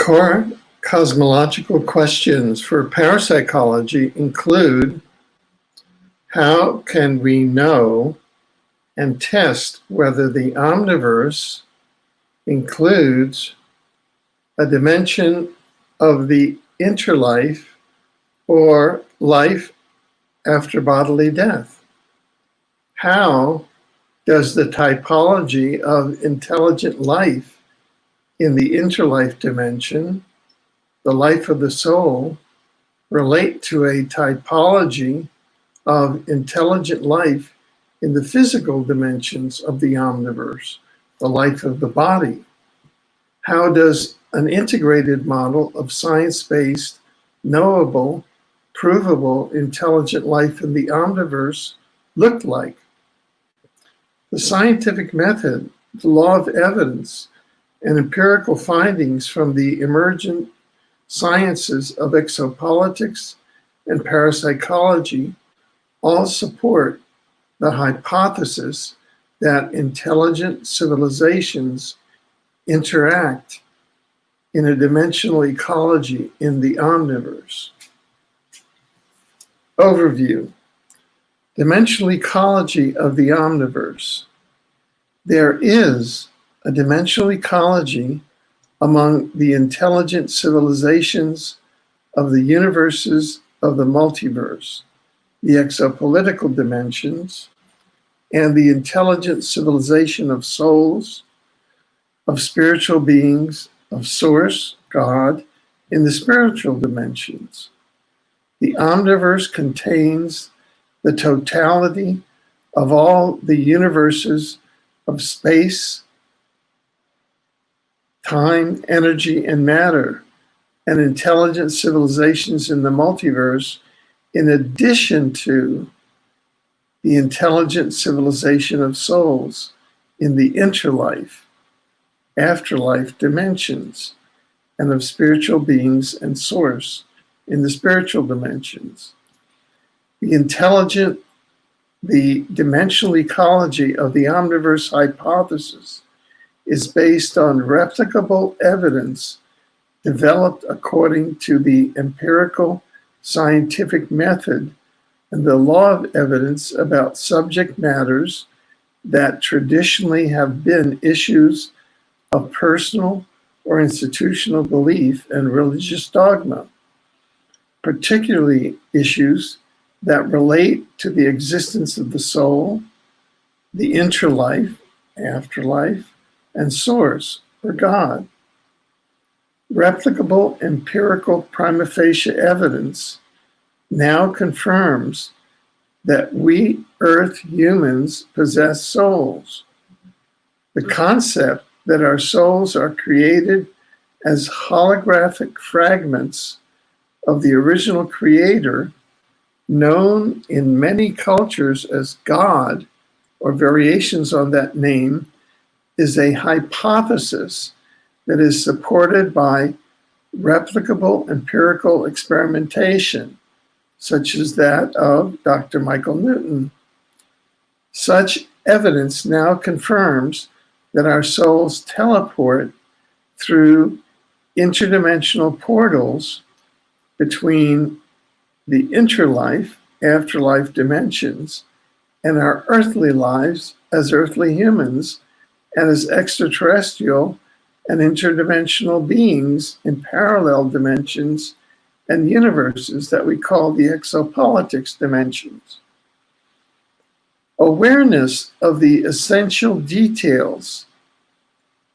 Core cosmological questions for parapsychology include: how can we know and test whether the omniverse includes a dimension of the interlife or life after bodily death? How does the typology of intelligent life in the interlife dimension, the life of the soul, relate to a typology of intelligent life in the physical dimensions of the omniverse, the life of the body? How does an integrated model of science-based, knowable, provable, intelligent life in the omniverse look like? The scientific method, the law of evidence, and empirical findings from the emergent sciences of exopolitics and parapsychology all support the hypothesis that intelligent civilizations interact in a dimensional ecology in the omniverse. Overview: dimensional ecology of the omniverse. There is a dimensional ecology among the intelligent civilizations of the universes of the multiverse, the exopolitical dimensions, and the intelligent civilization of souls, of spiritual beings, of Source, God, in the spiritual dimensions. The omniverse contains the totality of all the universes of space, time, energy, and matter, and intelligent civilizations in the multiverse, in addition to the intelligent civilization of souls in the interlife, afterlife dimensions, and of spiritual beings and Source in the spiritual dimensions. The dimensional ecology of the omniverse hypothesis is based on replicable evidence developed according to the empirical scientific method and the law of evidence about subject matters that traditionally have been issues of personal or institutional belief and religious dogma, particularly issues that relate to the existence of the soul, the interlife, afterlife, and Source, or God. Replicable empirical prima facie evidence now confirms that we Earth humans possess souls. The concept that our souls are created as holographic fragments of the original creator, known in many cultures as God, or variations on that name, is a hypothesis that is supported by replicable empirical experimentation, such as that of Dr. Michael Newton. Such evidence now confirms that our souls teleport through interdimensional portals between the interlife, afterlife dimensions, and our earthly lives as earthly humans and as extraterrestrial and interdimensional beings in parallel dimensions and universes that we call the exopolitics dimensions. Awareness of the essential details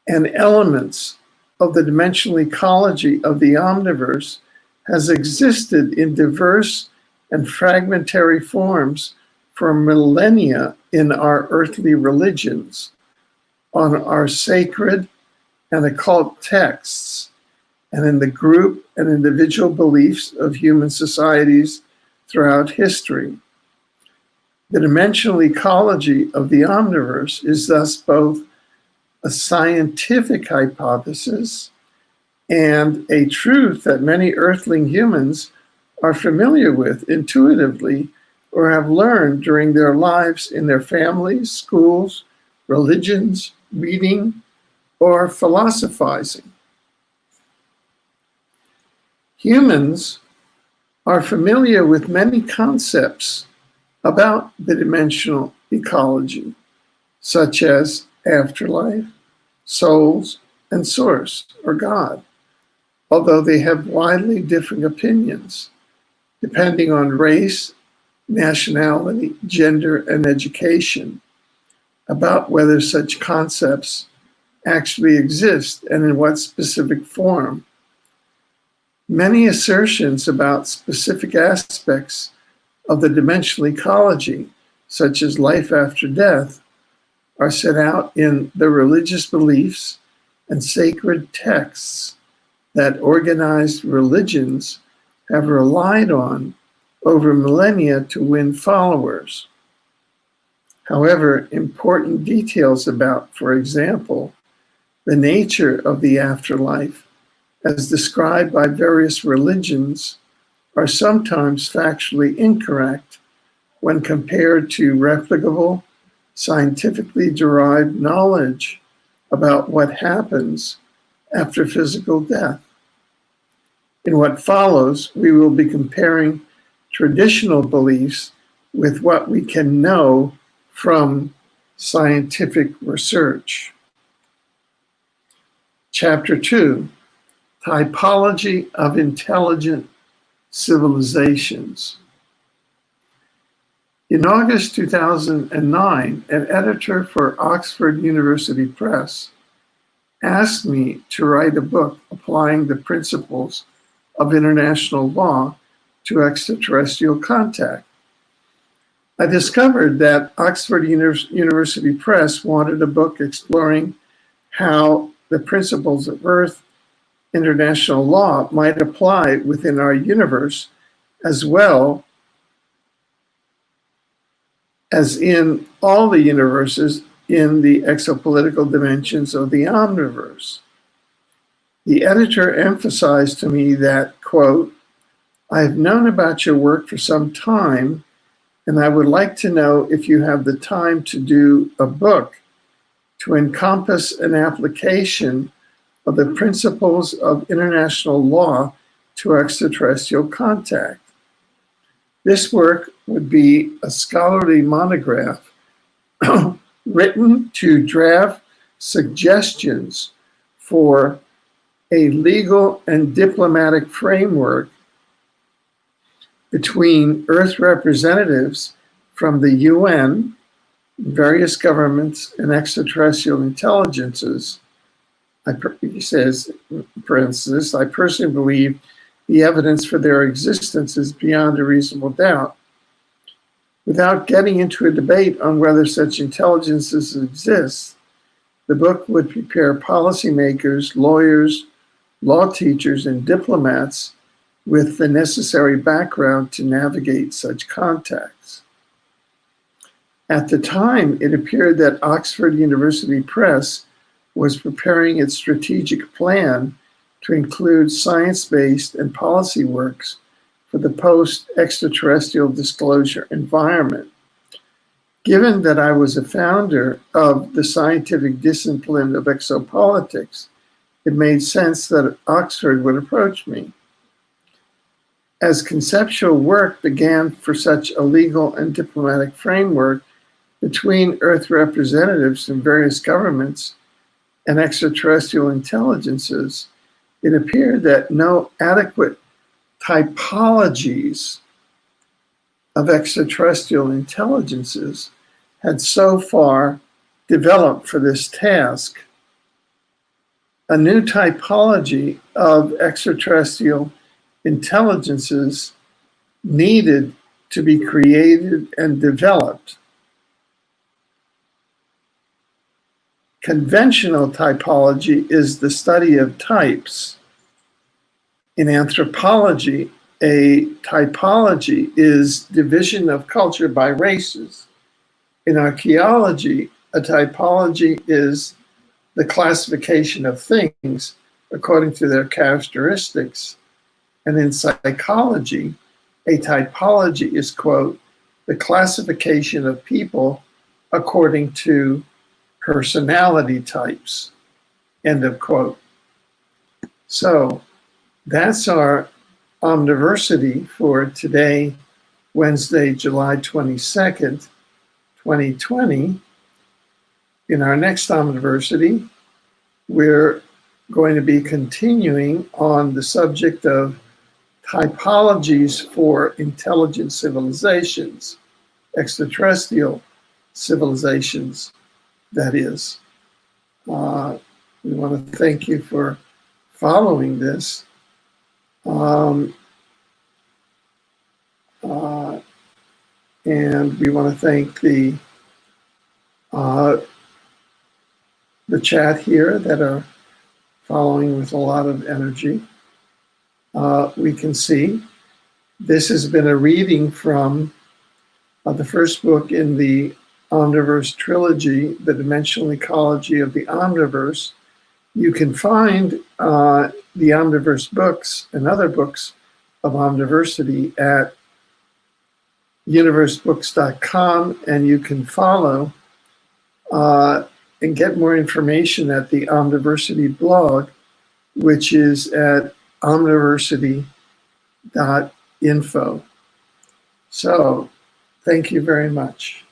and elements of the dimensional ecology of the omniverse has existed in diverse and fragmentary forms for millennia in our earthly religions, on our sacred and occult texts, and in the group and individual beliefs of human societies throughout history. The dimensional ecology of the omniverse is thus both a scientific hypothesis and a truth that many earthling humans are familiar with intuitively or have learned during their lives in their families, schools, religions, reading, or philosophizing. Humans are familiar with many concepts about the dimensional ecology, such as afterlife, souls, and source, or God, although they have widely differing opinions, depending on race, nationality, gender, and education, about whether such concepts actually exist and in what specific form. Many assertions about specific aspects of the dimensional ecology, such as life after death, are set out in the religious beliefs and sacred texts that organized religions have relied on over millennia to win followers. However, important details about, for example, the nature of the afterlife, as described by various religions, are sometimes factually incorrect when compared to replicable, scientifically derived knowledge about what happens after physical death. In what follows, we will be comparing traditional beliefs with what we can know from scientific research. Chapter 2, Typology of Intelligent Civilizations. In August 2009, an editor for Oxford University Press asked me to write a book applying the principles of international law to extraterrestrial contact. I discovered that Oxford University Press wanted a book exploring how the principles of Earth international law might apply within our universe, as well as in all the universes in the exopolitical dimensions of the Omniverse. The editor emphasized to me that, quote, "I've known about your work for some time, and I would like to know if you have the time to do a book to encompass an application of the principles of international law to extraterrestrial contact. This work would be a scholarly monograph written to draft suggestions for a legal and diplomatic framework between Earth representatives from the UN, various governments, and extraterrestrial intelligences." He says, for instance, "I personally believe the evidence for their existence is beyond a reasonable doubt. Without getting into a debate on whether such intelligences exist, the book would prepare policymakers, lawyers, law teachers, and diplomats with the necessary background to navigate such contacts." At the time, it appeared that Oxford University Press was preparing its strategic plan to include science-based and policy works for the post-extraterrestrial disclosure environment. Given that I was a founder of the scientific discipline of exopolitics, it made sense that Oxford would approach me. As conceptual work began for such a legal and diplomatic framework between Earth representatives in various governments and extraterrestrial intelligences, it appeared that no adequate typologies of extraterrestrial intelligences had so far developed for this task. A new typology of extraterrestrial intelligences needed to be created and developed. Conventional typology is the study of types. In anthropology, a typology is division of culture by races. In archaeology, a typology is the classification of things according to their characteristics. And in psychology, a typology is, quote, the classification of people according to personality types, end of quote. So that's our Omniversity for today, Wednesday, July 22nd, 2020. In our next Omniversity, we're going to be continuing on the subject of typologies for intelligent civilizations, extraterrestrial civilizations, that is. We want to thank you for following this. And we want to thank the chat here that are following with a lot of energy. We can see this has been a reading from the first book in the Omniverse trilogy, The Dimensional Ecology of the Omniverse. You can find the Omniverse books and other books of Omniversity at universebooks.com, and you can follow and get more information at the Omniversity blog, which is at Omniversity.info. So, thank you very much.